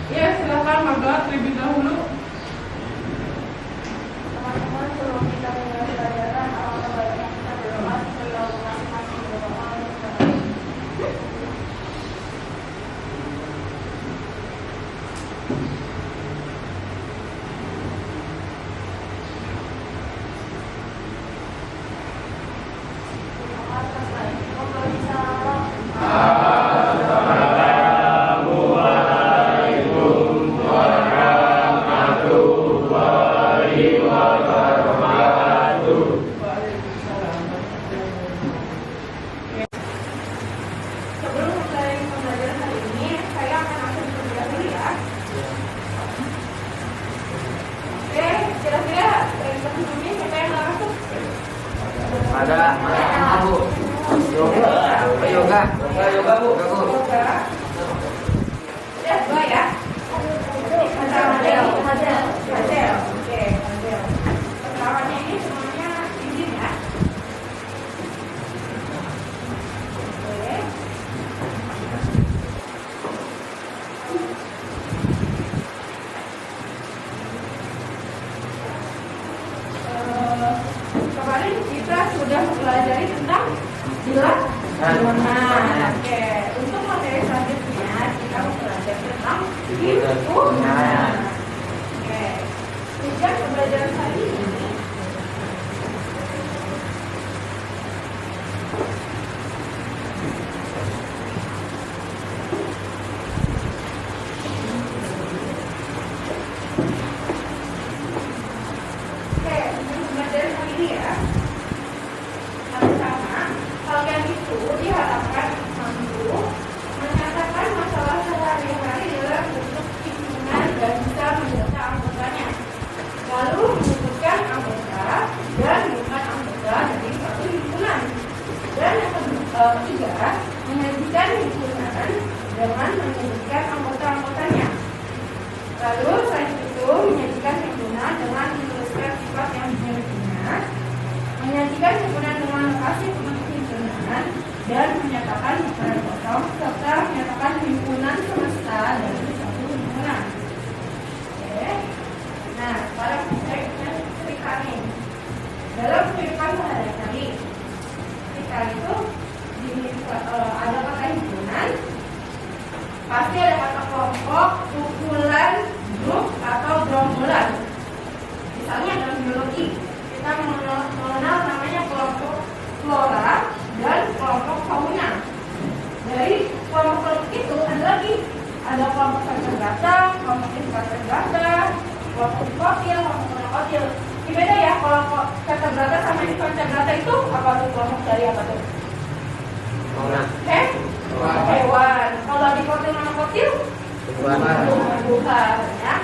Ya, silakan Mangga terlebih dahulu. Teman-teman, sebelum kita mulai pelajaran, alangkah baiknya kita berdoa supaya Allah masing-masing berdoa yang terbaik. Sebelum mulai pembelajaran hari ini, saya akan langsung terlebih dahulu ya. Oke, kira-kira dari sebelumnya siapa yang nggak masuk? Ada Bu. Yoga. Yoga Bu. Yoga. Ya, dua ya. Hadel. Oke, Hadel. Perlawannya ini semuanya izin ya. Oke. Kemarin kita sudah mempelajari tentang bilang. Nah, oke. Untuk materi selanjutnya kita mempelajari tentang hitungan. Oke. Tujuan pembelajaran hari ini ya. Pertama, kalian itu diharapkan mampu menyatakan masalah sehari-hari dalam bentuk hitungan dan bisa mendata anggotanya. Lalu menyebutkan anggota dan bukan anggota dari suatu himpunan. Dan yang ketiga, menyajikan himpunan dengan menyebutkan anggota-anggotanya. Lalu selain itu menyajikan himpunan dengan menuliskan sifat yang dimilikinya, menyajikan himpunan dengan lokasi pembentuk himpunan, dan menyatakan himpunan kosong serta menyatakan himpunan semesta dari suatu himpunan. Oke. Nah, sekarang saya punya cerita nih. Dalam kehidupan sehari-hari, kita itu ada kata himpunan, pasti ada kata kelompok, kumpulan, grup, atau gerombolan. Misalnya dalam biologi, kita mengenal namanya kelompok flora dan kelompok fauna. Dari kelompok itu ada kelompok vertebrata, kelompok invertebrata, kelompok dikotil, kelompok monokotil. Ini beda ya, kelompok vertebrata sama invertebrata itu apa tuh, kelompok dari apa tuh? Hewan. Kalau dikotil monokotil? Tumbuhan ya.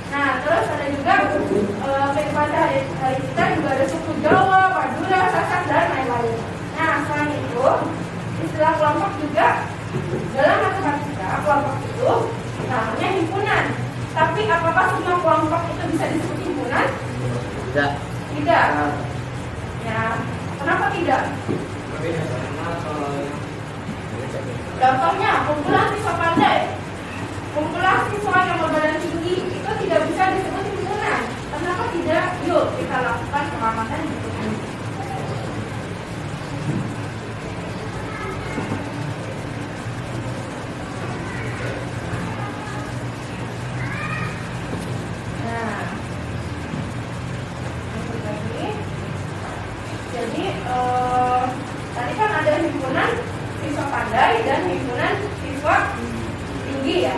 Nah, terus ada juga kehidupan sehari-hari kita juga ada suku Jawa, Madura, Sasak, dan lain-lain. Nah, selain itu, istilah kelompok juga dalam matematika, kelompok itu namanya himpunan. Tapi apakah semua kelompok itu bisa disebut himpunan? Tidak. Ya, kenapa tidak? Contohnya, kumpulan siswa pandai, kumpulan siswa yang berbadan tinggi itu tidak bisa disebut himpunan. Kenapa tidak? Yuk kita lakukan pengamatan himpunan. Nah, jadi tadi kan ada himpunan siswa pandai dan himpunan siswa tinggi ya.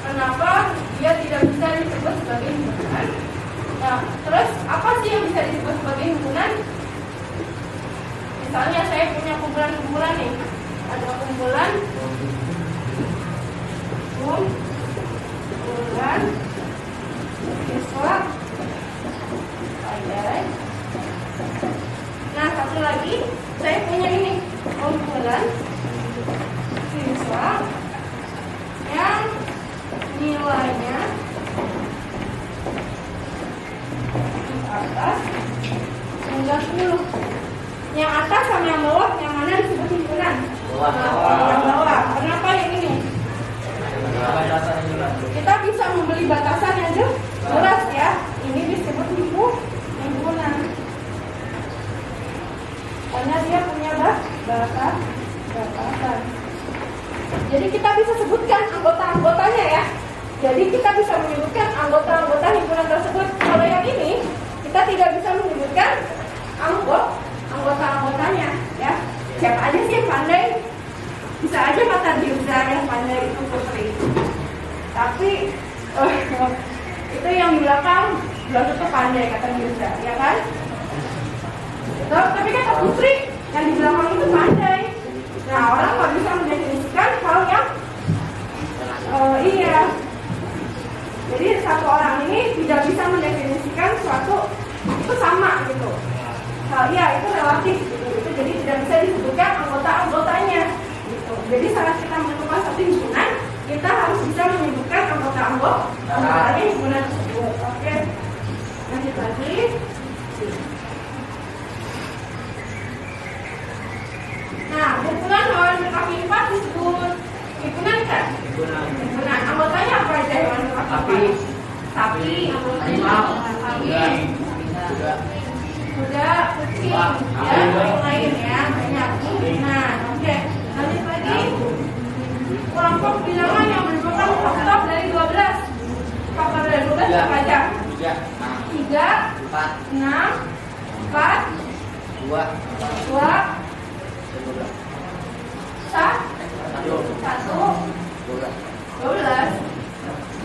Kenapa dia tidak bisa disebut sebagai himpunan? Nah, terus apa sih yang bisa disebut sebagai himpunan? Misalnya saya punya kumpulan-kumpulan nih. Ada kumpulan siswa pandai. Nah, satu lagi saya punya ini kumpulan siswa yang nilainya di atas 90. Yang atas sama yang bawah, yang mana disebut himpunan? Yang bawah. Kenapa yang ini? kita bisa membeli batasan yang jelas ya. Ini disebut himpunan. Karena dia punya batasan. Jadi kita bisa sebutkan anggota-anggotanya ya. Jadi kita bisa menyebutkan anggota-anggota himpunan tersebut. Kalau yang ini kita tidak bisa menyebutkan anggota-anggotanya ya. Siapa aja sih yang pandai? Bisa aja kata Dirza yang pandai itu Putri. Tapi itu yang di belakang belum tentu pandai kata Dirza, ya kan? Tapi kata Putri yang di belakang itu pandai. Nah, orang nggak bisa mendefinisikan hal yang iya. Jadi satu orang ini tidak bisa mendefinisikan suatu itu sama gitu. Iya itu relatif gitu. Itu jadi tidak bisa disebutkan anggota-anggotanya gitu. Jadi saat kita menentukan satu himpunan, kita harus bisa menyebutkan anggotanya himpunan tersebut. Oke. Lanjut lagi. Nah, himpunan hewan berkaki 4 disebut himpunan kan? Himpunan. Anggotanya apa aja hewan berkaki 4? Sapi, kuda, kucing, ya, lain ya, banyak. Nah, oke. Lanjut lagi. Kelompok bilangan yang merupakan faktor dari 12. Faktor dari 12 apa aja? 3, 6, 4, 2, 1, 12.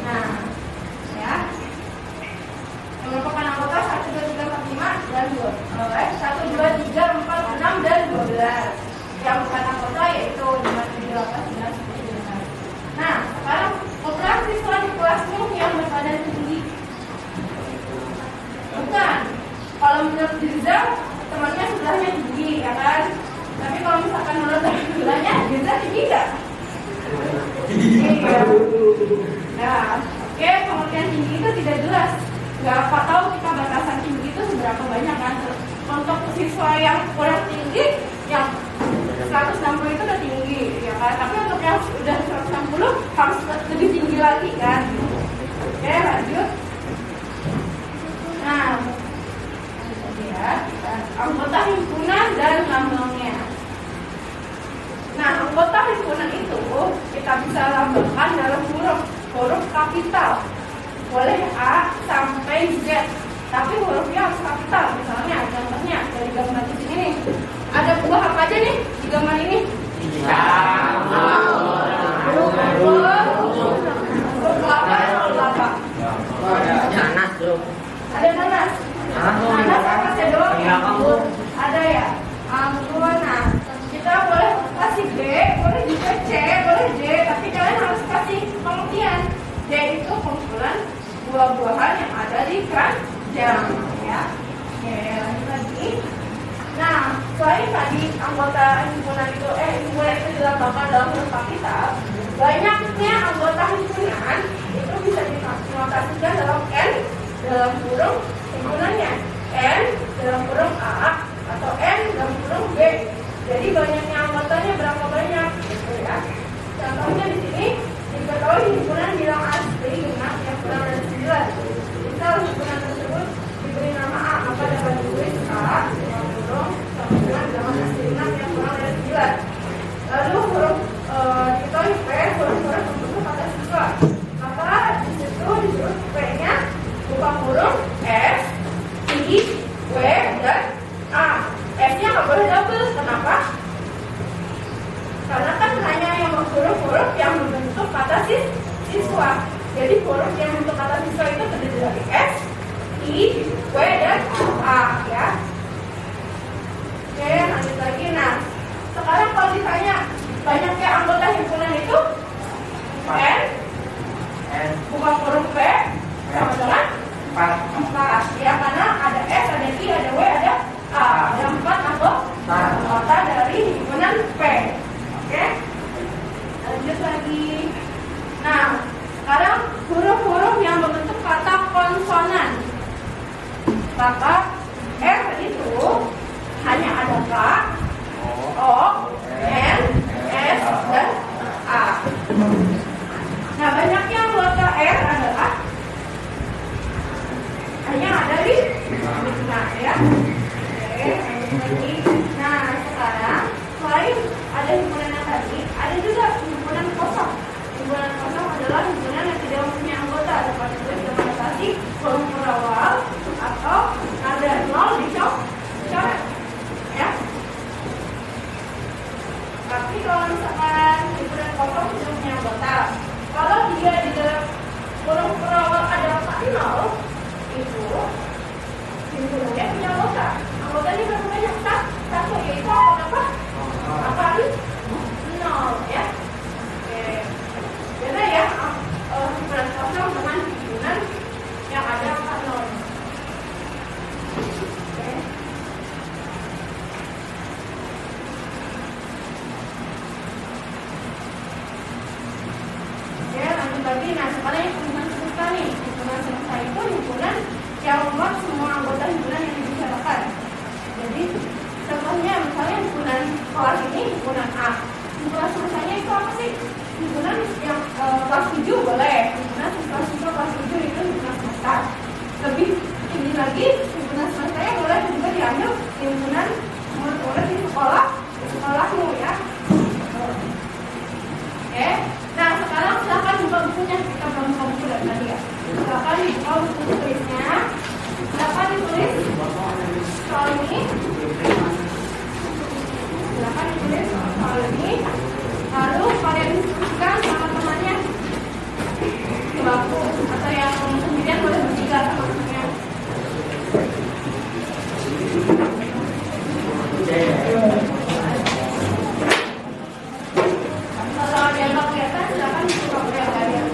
Nah, ya. Yang merupakan anggota 1, 2, 3, 4, 5 dan 2. 1, 2, 3, 4, 6 dan 12. Yang bukan anggota yaitu 5, 7, 8, 9, 10, 11. Nah, sekarang ukuran siswa di kelasmu yang berbadan tinggi. Bukan. Kalau menurut Dirza, temannya sebelahnya tinggi, ya kan? Tapi kalau misalkan menurut sebelahnya, Dirza tinggi nggak? Iya. Nah, oke, pengertian tinggi itu tidak jelas. Nggak apa tahu kita batasan tinggi itu seberapa banyak kan? Untuk siswa yang kurang tinggi, yang 160 itu udah tinggi, ya kan? Tapi untuk yang udah 160 harus lebih tinggi lagi kan? Oke, lanjut. Nah, ya, anggota himpunan dan lambangnya. Nah, anggota himpunan itu kita bisa lambangkan dalam huruf kapital. Boleh A sampai Z, tapi hurufnya harus kapital. Misalnya, contohnya dari gambar di sini nih. Ada buah apa aja nih di gambar ini? Nanas bro. Ada nanas. Nanas apa sih doang? Ada ya. Nah, kita boleh kasih B, boleh juga C, boleh D, tapi kalian harus kasih pengertian. D itu kumpulan buah-buahan yang ada di keranjang, ya. Oke, lanjut lagi. Nah, selain tadi anggota himpunan itu, himpunan itu dilambangkan dalam huruf kapital, banyaknya anggota himpunan itu bisa dinotasikan dalam N dalam huruf himpunannya, N dalam huruf A atau N dalam huruf B. Jadi banyaknya anggotanya berapa banyak, gitu ya. Contohnya di sini diketahui himpunan bilang asli genap yang kurang dari 9. Misal himpunan tersebut diberi nama A, maka dapat ditulis A dalam huruf himpunan bilangan asli genap yang kurang dari 9. Lalu huruf diketahui P, huruf-huruf membentuk kata siswa. Maka di situ di huruf P-nya bukan huruf S, I, W, dan A. S-nya nggak boleh double. Kenapa? Karena kan hanya yang huruf-huruf yang membentuk kata siswa. Jadi huruf yang membentuk kata siswa itu terdiri dari S, I, W, dan A, ya. Oke, lanjut lagi. Nah, sekarang kalau ditanya banyaknya anggota himpunan itu N, bukan huruf P, sama dengan 4. Ya, karena ada S, ada I, ada W, ada A. Ada 4 anggota dari himpunan P. Oke, lanjut lagi. Nah, sekarang huruf-huruf yang berbentuk kata konsonan. Maka R itu hanya ada K, O, N, S, dan A. Nah, banyaknya anggota R adalah hanya ada di tengah ya. Oke, lagi. Nah, sekarang selain ada himpunan yang tadi, ada juga himpunan kosong. Himpunan kosong adalah himpunan yang tidak mempunyai anggota, dapat ditulis dengan notasi kolom berawal atau nada nol dicoret ya. Tapi kalau misalkan himpunan kosong tidak punya anggota, kalau dia di dalam kolom berawal ada notasi nol, itu himpunannya punya anggota. Anggotanya berapa banyak? Satu, yaitu apa? Apa ini? Nol ya. Oke. Beda ya himpunan kosong dengan himpunan yang ada angka nol. Oke. Oke, lanjut lagi. Nah, sekarang yang himpunan semesta nih. Himpunan semesta itu himpunan yang memuat semua anggota himpunan yang dibicarakan. Jadi contohnya misalnya himpunan kelas ini himpunan A. Himpunan semestanya itu apa sih? Himpunan yang kelas 7 boleh. Himpunan kelas 7 kelas 7 itu himpunan semesta. Lebih tinggi lagi himpunan semestanya boleh juga diambil himpunan murid-murid di sekolahmu ya. Oke. Nah, sekarang silakan buka bukunya. Kita belum buka buku dari tadi ya. Silakan dibuka buku tulisnya. Silakan ditulis soal ini. Silakan ditulis soal ini. Lalu kalian diskusikan sama temannya. Baku atau yang kemudian boleh bertiga sama temannya. Kalau ada yang kelihatan, silakan dibuka oleh kalian.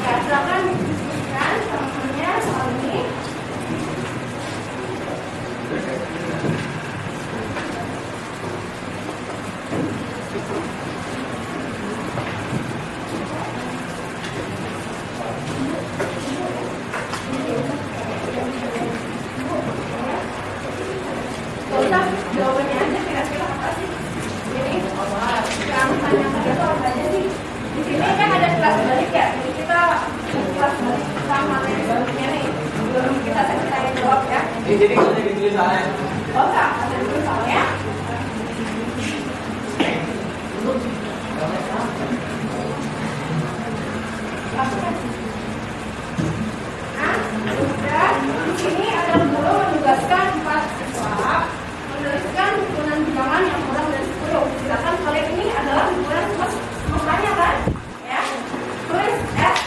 Ya, silakan diskusikan sama temannya soal ini. Jawabannya aja kira-kira apa sih? Jadi yang tanya pada itu apa aja sih? Di sini kan ada kelas balik ya. Jadi kita kelas balik sama yang sebelumnya nih. Belum kita tanya jawab ya. Jadi kalau ditulis soalnya. Oh enggak, ada dulu soalnya. Nah, sudah di sini ada guru menugaskan 4 siswa menuliskan himpunan bilangan yang kurang dari 10. Silakan kalian ini adalah himpunan semestanya kan? Ya. Tulis S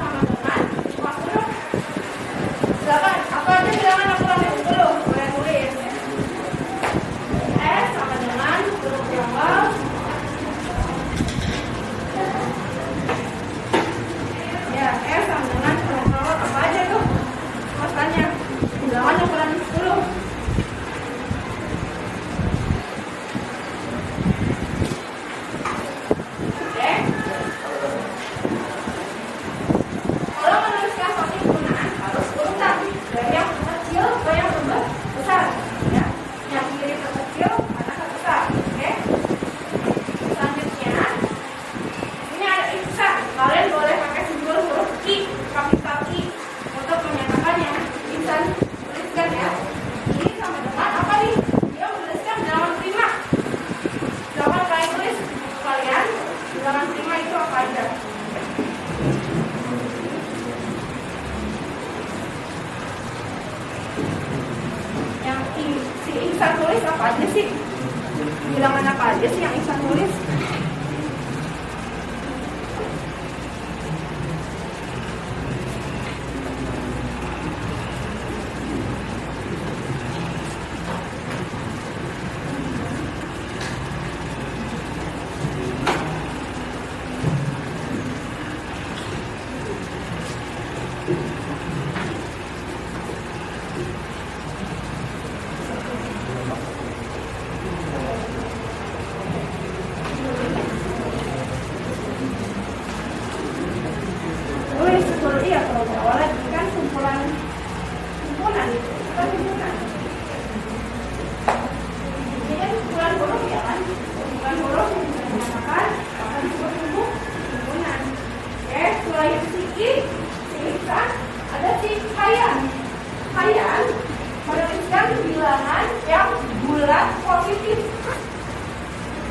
sama dengan 50. Silakan, apa aja bilangan yang kurang dari 10? Boleh tulis. S sama dengan huruf yang awal. Ya, S sama dengan huruf awal apa aja tuh? Semestanya. Bilangan yang kurang dari 10. Kalau menuliskan suatu himpunan harus urutan dari yang terkecil ke yang terbesar, ya. Yang kiri terkecil, kanan terbesar, oke? Selanjutnya, ini ada iksan. Kalian boleh pakai simbol huruf I, kapital I, untuk menyatakannya. Iksan tuliskan ya. Ini sama dengan apa nih? Dia menuliskan bilangan prima. Silakan kalian tulis kalian bilangan prima itu apa aja? Yang si Iksan tulis apa aja sih? Bilangan apa aja sih yang Iksan tulis?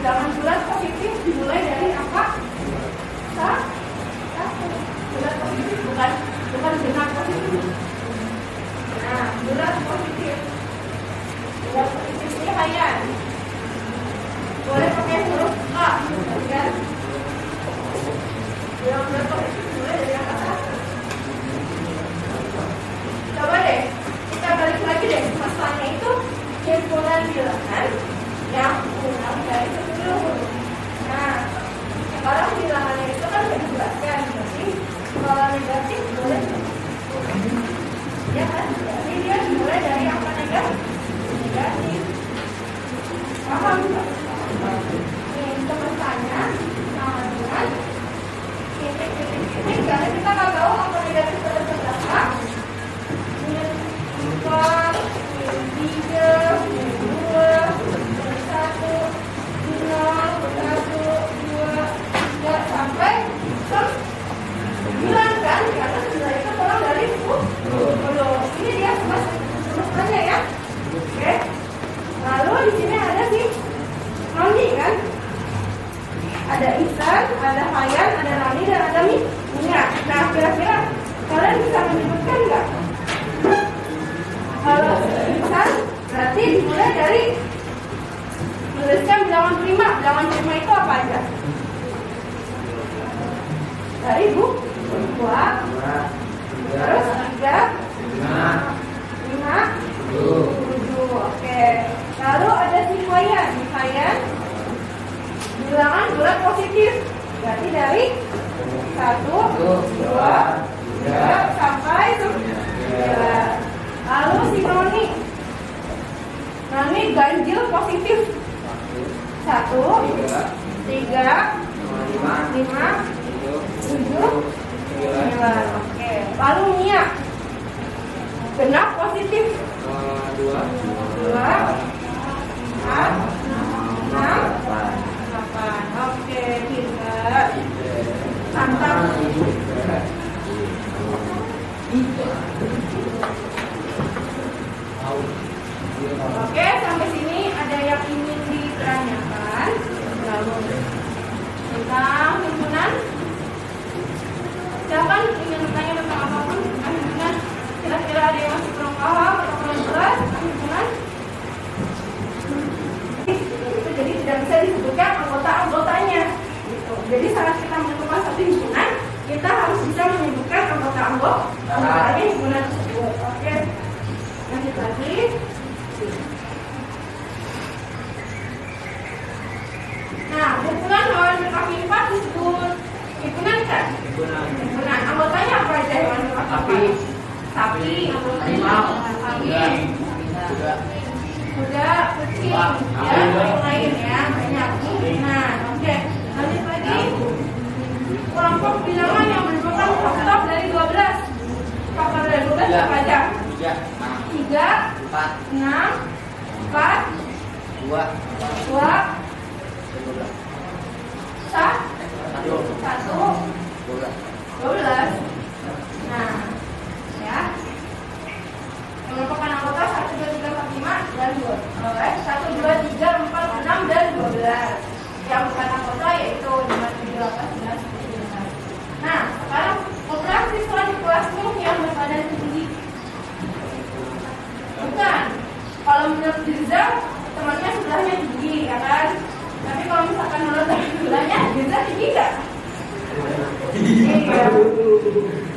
Bilangan bulat positif dimulai dari apa? Satu. Bulat positif bukan genap positif. Nah, bulat positif. Bulat positif ini haian. Boleh pakai huruf A, kan? Bilangan bulat positif dimulai dari angka 1. Coba deh, kita balik lagi deh. Masalahnya itu himpunan bilangan yang kurang dari 10. Nah, sekarang bilangannya itu kan sudah dijelaskan. Berarti kalau negatif boleh. Ya kan? Jadi dia dimulai dari angka negatif. Paham nggak? Ini teman-teman sama dengan titik-titik karena kita nggak tahu angka negatif itu berapa. -4, -3, -2, -1, 0, 1, 2, 3 sampai 9 kan? Karena 9 itu kurang dari 10. Ini dia semuanya ya. Oke. Lalu di sini ada si Roni kan? Ada Ihsan, ada Hayan, ada Rani dan ada Mia. Nah, kira-kira kalian bisa menyebutkan nggak? Kalau Ihsan berarti dimulai dari tuliskan bilangan prima. Bilangan prima itu apa aja? Dari 2, terus 3, 5, 7. Oke. Lalu ada si Hayan. Bilangan bulat positif. Berarti dari 1, 2, 3 sampai 9. Lalu si Roni ganjil positif. 1, 3, 5, 7, 9. Oke. Lalu Mia genap positif. 2, 4, 6, 8. Oke, pintar. Mantap. Oke, sampai sini ada yang ingin ditanyakan? Lalu tentang himpunan. Silakan ingin bertanya tentang apapun tentang himpunan. Kira-kira ada yang masih kurang paham atau kurang jelas tentang himpunan? Itu jadi tidak bisa disebutkan anggota-anggotanya. Gitu. Jadi saat kita menentukan satu himpunan, kita harus bisa menyebutkan anggotanya himpunan tersebut. Oke, lanjut lagi. Nah, himpunan hewan berkaki 4 disebut himpunan kan? Himpunan. Anggotanya apa aja hewan berkaki 4? Sapi, harimau, kuda, kucing, ya, yang lain ya, banyak. Nah, oke. Lanjut lagi. Kelompok bilangan yang merupakan faktor dari 12. Faktor dari 12 apa aja? 3, 6, 4, 2, 1, 12. Nah, ya. Yang merupakan anggota 1, 2, 3, 4, 5 dan 2. 1, 2, 3, 4, 6 dan 12. Yang bukan anggota yaitu 5, 7, 8, 9, 10. Nah, sekarang ukuran siswa di kelasmu yang berbadan tinggi. Bukan. Kalau menurut Dirza, temannya sebelahnya tinggi, ya kan? Tapi kalau misalkan menurut sebelahnya, Dirza tinggi nggak? Iya.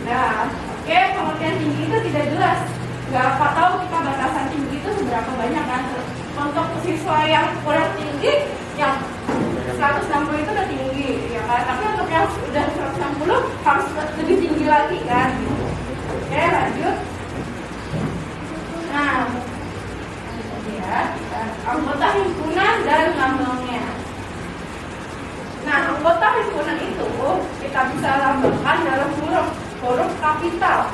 Nah, oke, pengertian tinggi itu tidak jelas. Nggak apa tahu kita batasan tinggi itu seberapa banyak kan? Untuk siswa yang kurang tinggi, yang 160 itu udah tinggi, ya kan? Tapi untuk yang udah 160 harus lebih tinggi lagi kan? Oke, lanjut. Nah, lihat anggota himpunan dan lambangnya. Nah, anggota himpunan itu kita bisa lambangkan dalam huruf kapital.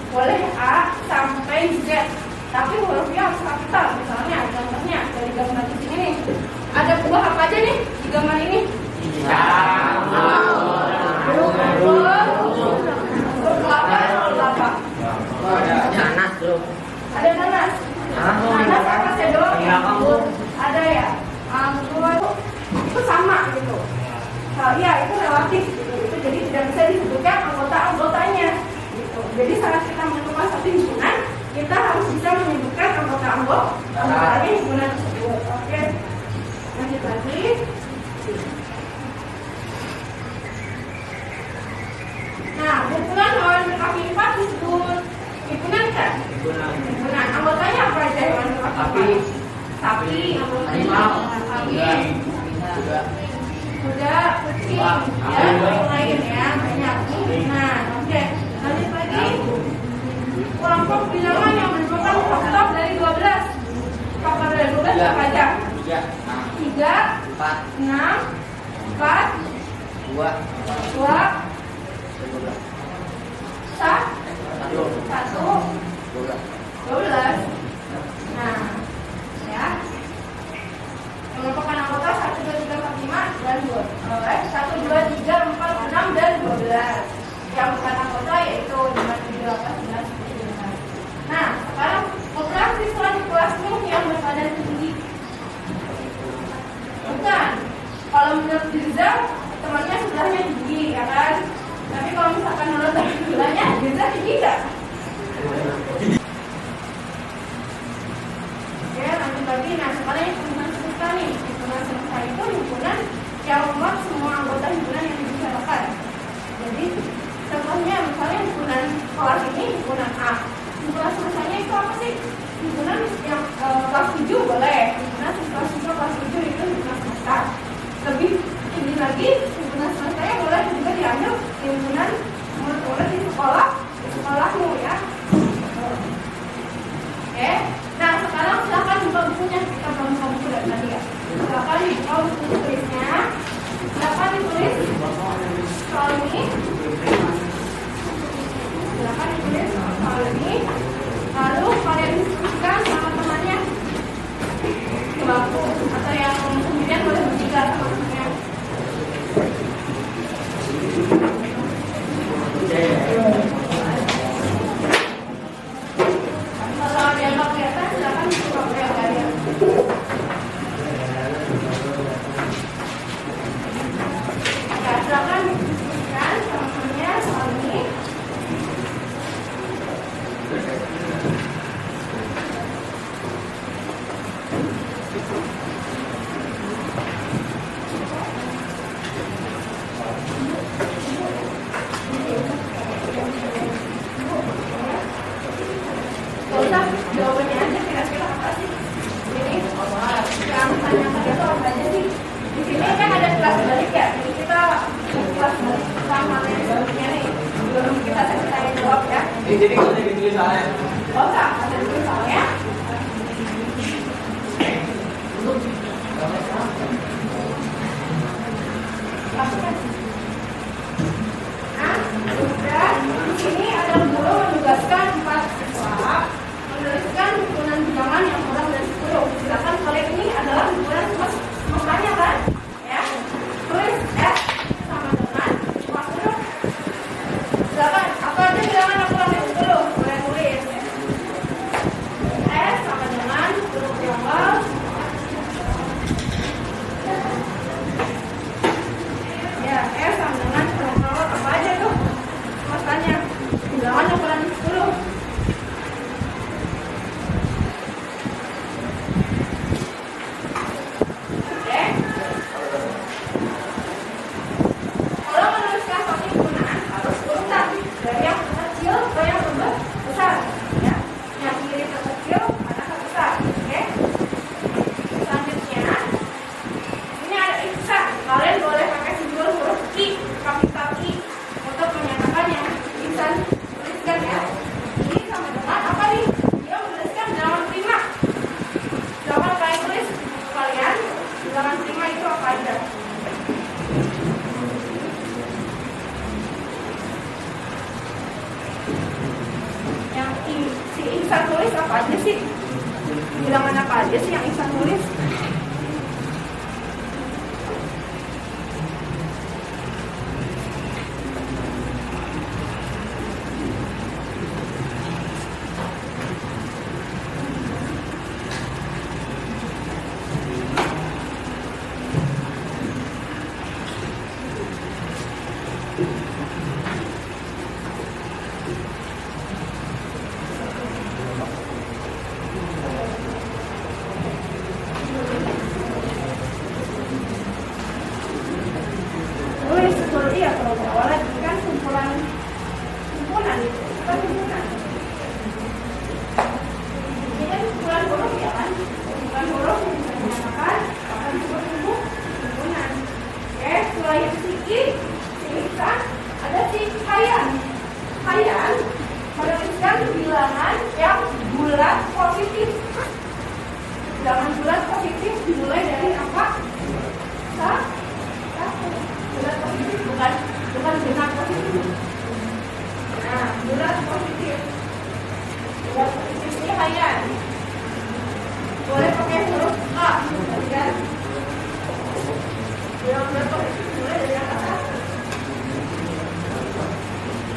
Boleh A sampai Z, tapi hurufnya harus kapital. Misalnya, contohnya dari gambar di sini nih. Ada buah apa aja nih di gambar ini? Nanas, bro. Ada nanas. Nanas apa sendok? Ada ya. Anggur. ya itu relatif gitu. Itu jadi tidak bisa disebutkan anggota-anggotanya gitu. Jadi saat kita menentukan satu himpunan, kita harus bisa menyebutkan anggotanya himpunan tersebut. Oke, lanjut lagi. Nah, himpunan hewan berkaki 4 disebut himpunan kan? Himpunan. Anggotanya apa aja hewan berkaki 4? Sapi, animal, kuda, kucing, ya, lain ya, banyak. Nah, oke, lanjut lagi. Kelompok bilangan yang merupakan faktor dari 12. Faktor dari 12 apa aja? 3, 6, 4, 2, 1, 12. Nah, ya. Mengumpulkan anggota 1, 2, 3, 4, 5 dan 2. 1, 2, 3, 4, 6 dan 12. Yang bukan anggota yaitu 5, 7, 8, 9, 10. Nah, sekarang ukuran siswa di kelasmu yang berbadan tinggi. Bukan. Kalau menurut Dirza, temannya sebelahnya tinggi, ya kan? Tapi kalau misalkan menurut sebelahnya, Dirza tinggi nggak? Oke, lanjut lagi. Nah, sekarang himpunan semesta nih. Himpunan semesta itu himpunan yang memuat semua anggota himpunan yang dibicarakan. Jadi, contohnya misalnya himpunan kelas ini, himpunan A. Himpunan semestanya itu apa sih? Himpunan yang kelas 7 boleh. Himpunan siswa-siswa kelas 7 itu himpunan semesta. Lebih tinggi lagi, himpunan semestanya boleh juga diambil himpunan murid-murid di sekolahmu ya. Oke. Nah, sekarang silakan buka bukunya. Kita belum buka buku dari tadi ya. Silakan dibuka buku tulisnya. Silakan ditulis soal ini. Silakan ditulis soal ini. Lalu kalian diskusikan sama temannya di bangku atau yang kemudian boleh bertiga sama temannya. Kalau ada yang nggak kelihatan, silakan dibuka yang kalian. Ya, silakan diskusikan sama temannya soal ini. Gak usah jawabannya aja kira-kira apa sih? Ini yang tanya ke dia tuh apa aja sih? Di sini kan ada kelas balik ya. Jadi kita kelas balik sama yang sebelumnya nih. Belum kita tanya jawab ya. Jadi nggak usah ditulis soalnya. Gak usah, ada dulu soalnya. Nah, udah. Di sini ada guru menugaskan 4 siswa menuliskan himpunan bilangan yang kurang dari 10. Silakan kalian ini adalah himpunan semestanya kan? Ya, tulis S sama dengan mas huruf. Silakan, apa aja bilangan yang kurang dari 10? Boleh tulis. S sama dengan huruf Tiongkok. Ya, S sama dengan huruf Tiongkok. Apa aja tuh? Semestanya bilangan yang kurang dari 10. Kalau menuliskan suatu himpunan harus urutan dari yang terkecil ke yang terbesar, ya. Yang kiri terkecil, kanan terbesar, oke? Selanjutnya, ini ada iksan. Kalian boleh pakai simbol huruf I, kapital I, untuk menyatakan yang iksan tuliskan ya. Ini sama dengan apa nih? Dia menuliskan bilangan prima. Silakan kalian tulis di buku kalian bilangan prima itu apa aja? Yang si Ihsan tulis apa aja sih? Bilangan apa aja sih yang Ihsan tulis? ya kalau Jawa lagi kan himpunan itu kan himpunan. Ini kan himpunan huruf ya kan? Himpunan huruf yang bisa dinyatakan akan disebut himpunan. Oke, selain si I, si Ihsan, ada si Hayan. Hayan menuliskan bilangan yang bulat positif. Bilangan bulat positif dimulai dari apa? Bulat positif bukan genap positif. Nah, bulat positif. Bulat positif ini Hayan. Boleh pakai huruf A, kan? Bilangan bulat positif dimulai dari angka 1.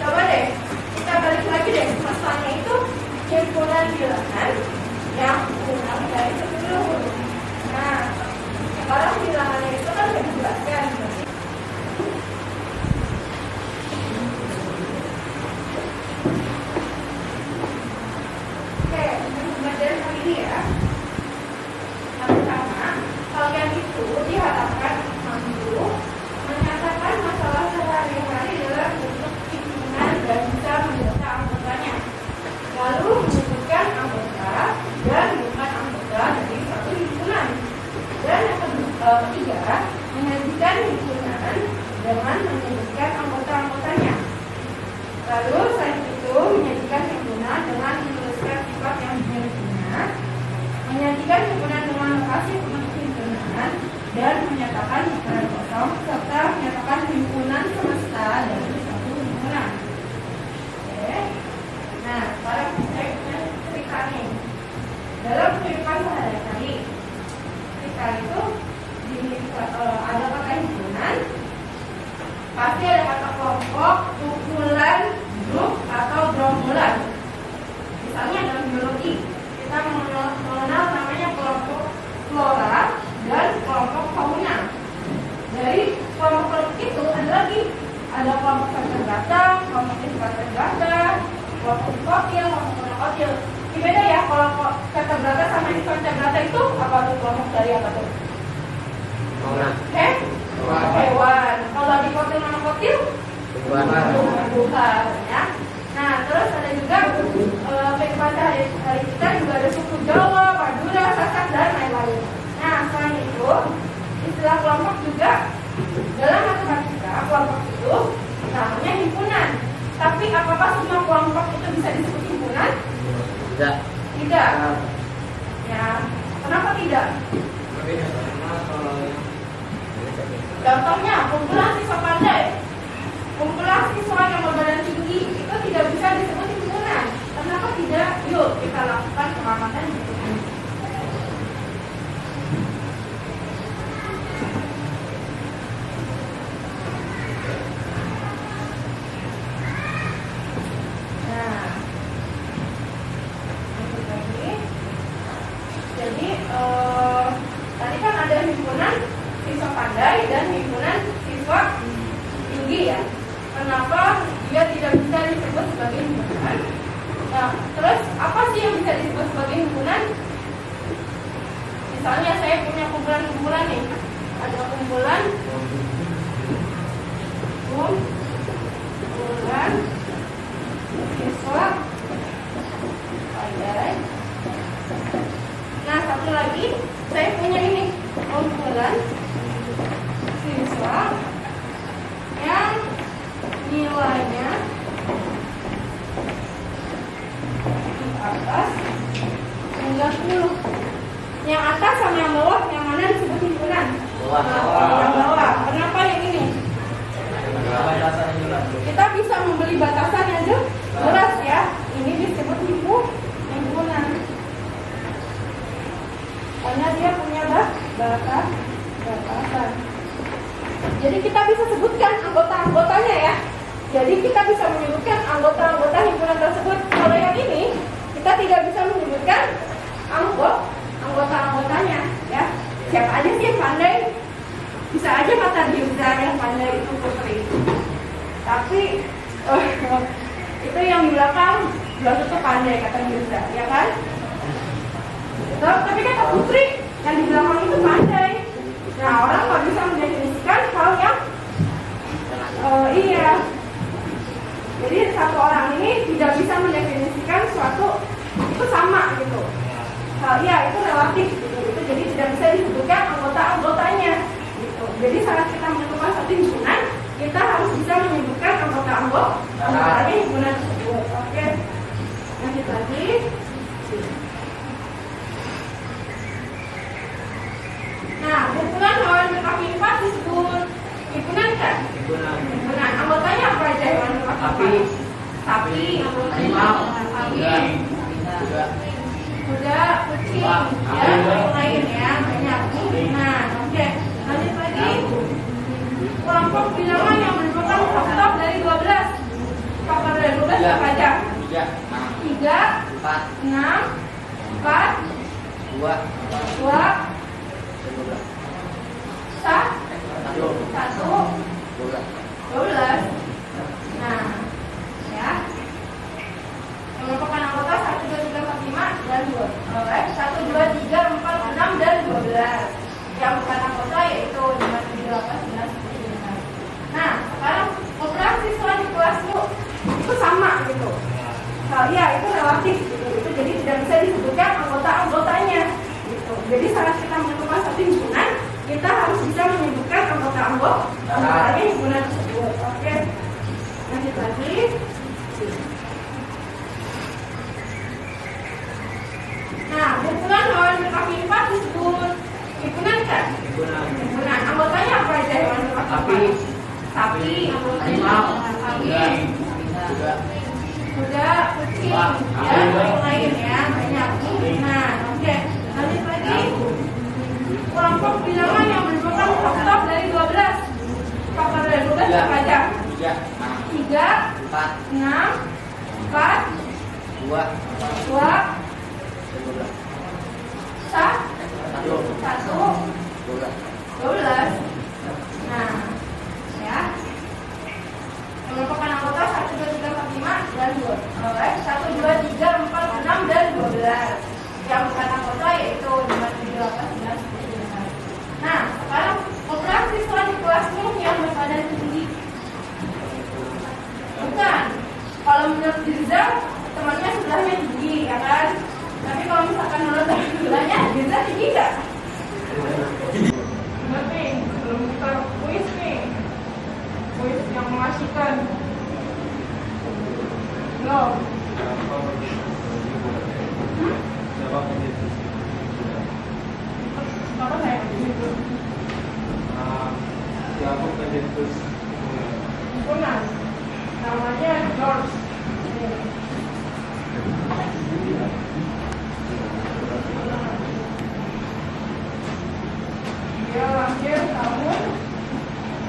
Coba deh, kita balik lagi deh, masalahnya itu himpunan bilangan yang kurang dari 10. Nah, sekarang bilangannya itu kan sudah dijelaskan. Oke, untuk pembelajaran kali ini ya. Yang pertama, kalian itu diharapkan mampu menyatakan masalah sehari-hari dalam bentuk hitungan dan bisa mendata anggotanya. Lalu menyebutkan anggota dan bukan anggota dari satu himpunan. Dan yang ketiga, menyajikan himpunan dengan menyebutkan anggota-anggotanya. Lalu selain itu menyajikan himpunan dengan menuliskan sifat yang dimilikinya, menyajikan himpunan dengan lokasi untuk himpunan, dan menyatakan himpunan kosong serta menyatakan himpunan semesta dari satu himpunan. Oke. Nah, sekarang saya punya cerita nih. Dalam kehidupan sehari-hari, ketika itu ada kata himpunan, pasti ada kata kelompok, kumpulan, grup, atau gerombolan. Misalnya dalam biologi, kita mengenal namanya kelompok flora dan kelompok fauna. Dari kelompok itu ada lagi, ada kelompok vertebrata, kelompok invertebrata, kelompok kotil, kelompok monokotil. Ini beda ya, kelompok vertebrata sama invertebrata itu apa tuh, kelompok dari apa tuh? Hewan. Kalau di kotil monokotil? Tumbuhan. Ya. Nah, terus ada juga kehidupan sehari-hari kita juga ada suku Jawa, Madura, Sasak, dan lain-lain. Nah, selain itu, istilah kelompok juga dalam matematika, kelompok itu namanya himpunan. Tapi apakah semua kelompok itu bisa disebut himpunan? Tidak. Ya, kenapa tidak? Contohnya, kumpulan siswa pandai, kumpulan siswa yang berbadan tinggi itu tidak bisa disebut himpunan. Kenapa tidak? Yuk kita lakukan pengamatan himpunan. Tadi kan ada himpunan siswa pandai dan himpunan siswa tinggi ya. Kenapa dia tidak bisa disebut sebagai himpunan? Nah, terus apa sih yang bisa disebut sebagai himpunan? Misalnya saya punya kumpulan-kumpulan nih. Ada kumpulan siswa pandai. Nah, satu lagi saya punya ini kumpulan siswa yang nilainya di atas 90. Yang atas sama yang bawah, yang mana disebut himpunan? Yang bawah. Kenapa yang ini? Kita bisa membeli batasan yang jelas ya. Ini disebut himpunan. Karena dia punya batasan. Jadi kita bisa sebutkan anggota-anggotanya ya. Jadi kita bisa menyebutkan anggota-anggota himpunan tersebut. Kalau yang ini kita tidak bisa menyebutkan anggota-anggotanya ya. Siapa aja sih yang pandai? Bisa aja kata Diuza yang pandai itu Putri. Tapi itu yang di belakang belum tentu pandai kata Diuza, ya kan? Tapi kata Putri yang di belakang itu pandai. Nah, orang nggak bisa mendefinisikan hal yang anggotanya himpunan tersebut. Oke, lanjut lagi. Nah, himpunan hewan berkaki 4 disebut himpunan kan? Himpunan. Anggotanya apa aja hewan berkaki 4? Sapi, Harimau, kuda, kucing, ya, lain ya, banyak. Nah, oke, lanjut lagi. Kelompok bilangan yang merupakan faktor dari 12. Faktor dari 12 apa aja? 3, 6, 4, 2, 1, 12. Nah, ya. Yang merupakan anggota 1, 2, 3, 4, 5 dan 2. 1, 2, 3, 4, 6 dan 12. Yang bukan anggota yaitu 5, 7, 8, 9, 10. Nah, sekarang populasi siswa di kelasmu itu sama gitu. Nah, ya itu relatif gitu. Itu jadi tidak bisa disebutkan anggota-anggotanya gitu. Jadi saat kita menentukan satu himpunan, kita harus bisa menyebutkan anggotanya himpunan tersebut. Oke, lanjut lagi. Nah, himpunan hewan berkaki 4 disebut himpunan kan? Himpunan. Anggotanya apa aja hewan berkaki 4? Sapi, Harimau, kuda, kucing, ya, lain ya, banyak. Nah, oke, lanjut lagi. Kelompok bilangan yang merupakan faktor dari 12. Faktor dari 12 apa aja? 3, 6, 4, 2, 1, 12. Nah, ya. Yang merupakan anggota 1, 2, 3, 4, 5 dan 2. 1, 2, 3, 4, 6 dan 12. Yang bukan anggota yaitu 5, 7, 8, 9, 10. Nah, sekarang populasi siswa di kelasmu yang berbadan tinggi. Bukan. Kalau menurut Dirza, temannya sebelahnya tinggi, ya kan? Tapi kalau misalkan menurut sebelahnya, Dirza tinggi nggak? Ingat nih, sebelum kita kuis nih, kuis yang mengasihkan. Belum. Apa saya itu? Himpunan. Namanya George. Dia lahir tahun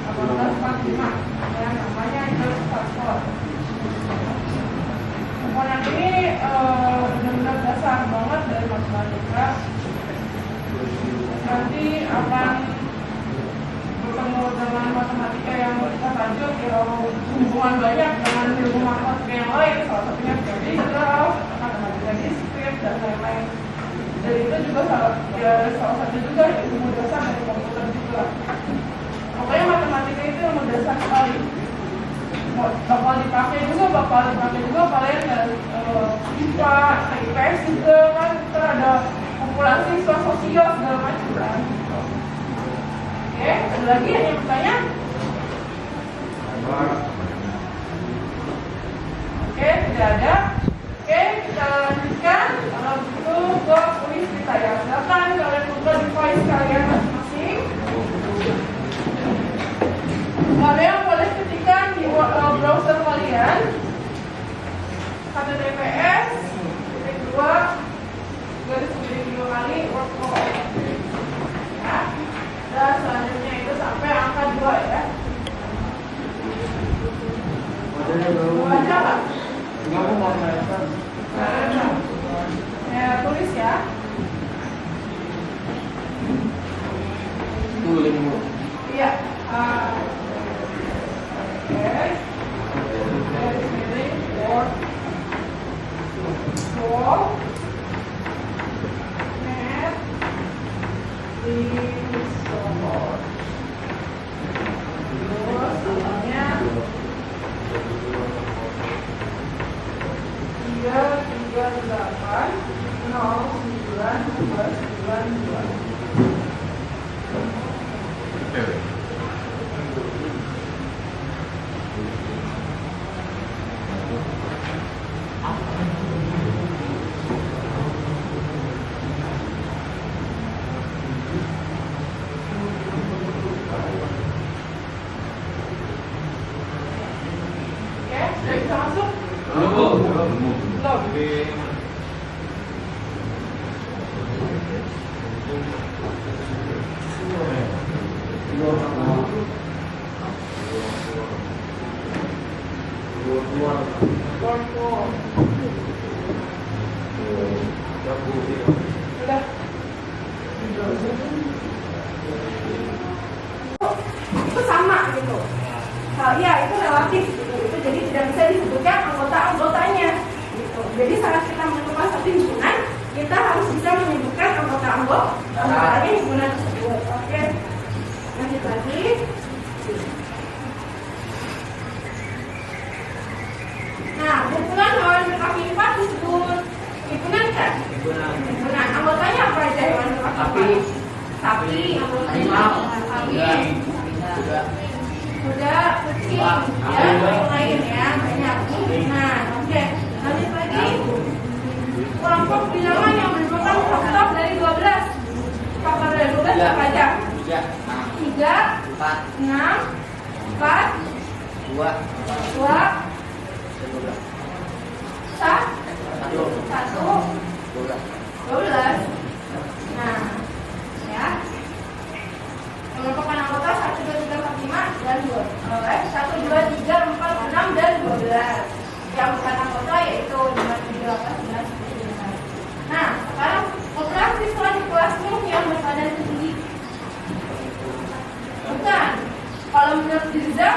1845. Ya, namanya George Pastor. Himpunan ini benar-benar dasar banget dari matematika. Nanti akan bertemu dengan matematika yang bertajuk hubungan banyak dengan ilmu matematika yang lain, salah satunya teori integral, matematika diskrit dan lain-lain. Dan itu juga salah satu juga ilmu dasar dari komputer juga. Pokoknya matematika itu ilmu dasar sekali. Bakal dipakai juga kalian dari IPA, IPS juga kan, kita ada populasi siswa sosial segala macam kan. Oke, ada lagi yang bertanya? Oke, tidak ada. Oke, kita lanjutkan. Kalau begitu ke kuis kita ya. Silakan kalian buka device kalian masing-masing. Kalian boleh ketikkan di browser kalian https //2 ya. Dan selanjutnya itu sampai angka 2 ya. Baca Pak? Saya tulis ya. Tulis. Iya. Oke. Dari sini wall net di Udah. Itu sama gitu. Nah, ya itu relatif gitu. Itu jadi tidak bisa disebutkan anggota-anggotanya gitu. Jadi saat kita menentukan satu himpunan, kita harus bisa menyebutkan anggotanya himpunan tersebut. Oke. Lanjut lagi. Nah, himpunan hewan berkaki 4 disebut himpunan kan? Himpunan. Anggotanya apa aja hewan berkaki 4? Sapi, anggotanya sapi, kuda, kucing, ya, yang lain ya, banyak. Nah, oke. Lanjut lagi. Kelompok bilangan yang merupakan faktor dari 12. Faktor dari 12 apa aja? 3, 6, 4, 2, 1, 12. Nah, ya. Mengumpulkan anggota 1, 2, 3, 4, 5 dan 2. 1, 2, 3, 4, 6 dan 12. Yang bukan anggota yaitu 5, 7, 8, 9, 10. Nah, sekarang ukuran siswa di kelasmu yang berbadan tinggi. Bukan. Kalau menurut Dirza,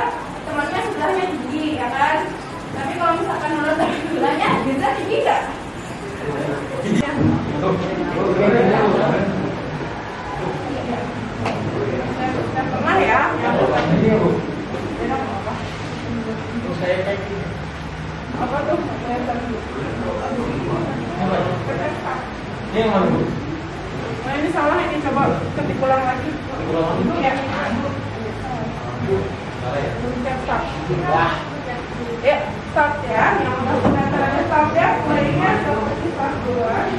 temannya sebelahnya tinggi, ya kan? Tapi kalau misalkan menurut sebelahnya, Dirza tinggi nggak? Pernah ya? Apa tuh? Ini yang mana, Bu? Nah, ini salah, ini coba ketik ulang lagi. Ya. Pencet start. Ya, start ya. Yang udah start ya. Mulainya seperti start duluan.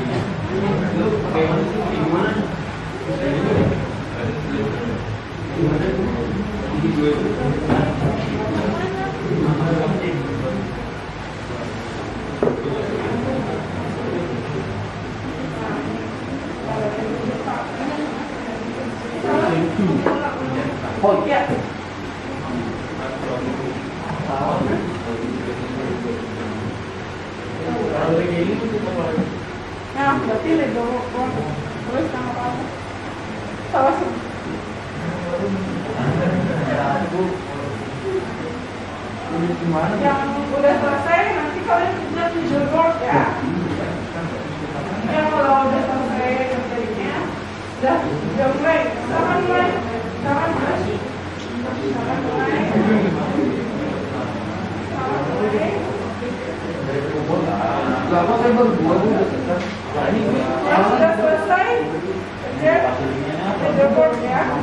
Oh Ya. Nah, berarti lego terus sama kamu. Salah sih. Yang udah selesai nanti kalian buat visual board ya. Yang kalau udah selesai materinya, udah mulai. Silakan mulai. Silakan mulai. Silakan mulai. Lama saya baru 2 udah selesai. Yang sudah selesai, kerja visual board ya.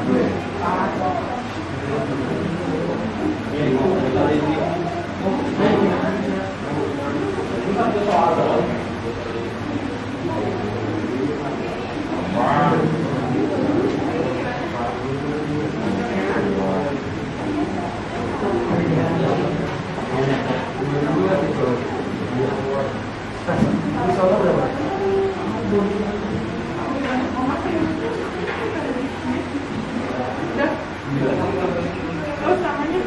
Terus namanya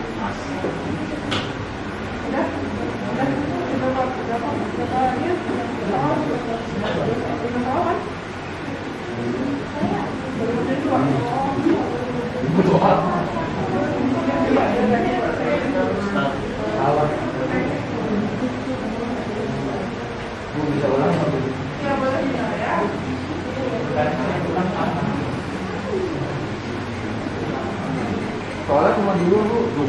Bisa ulang satu. ya boleh ya. Soalnya cuma 2 Bu.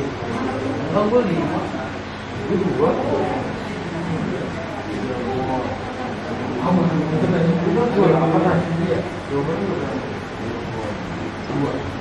Enggak gue 5. Gue 2. Kamu itu dari 2 apa tadi dia? 2 2.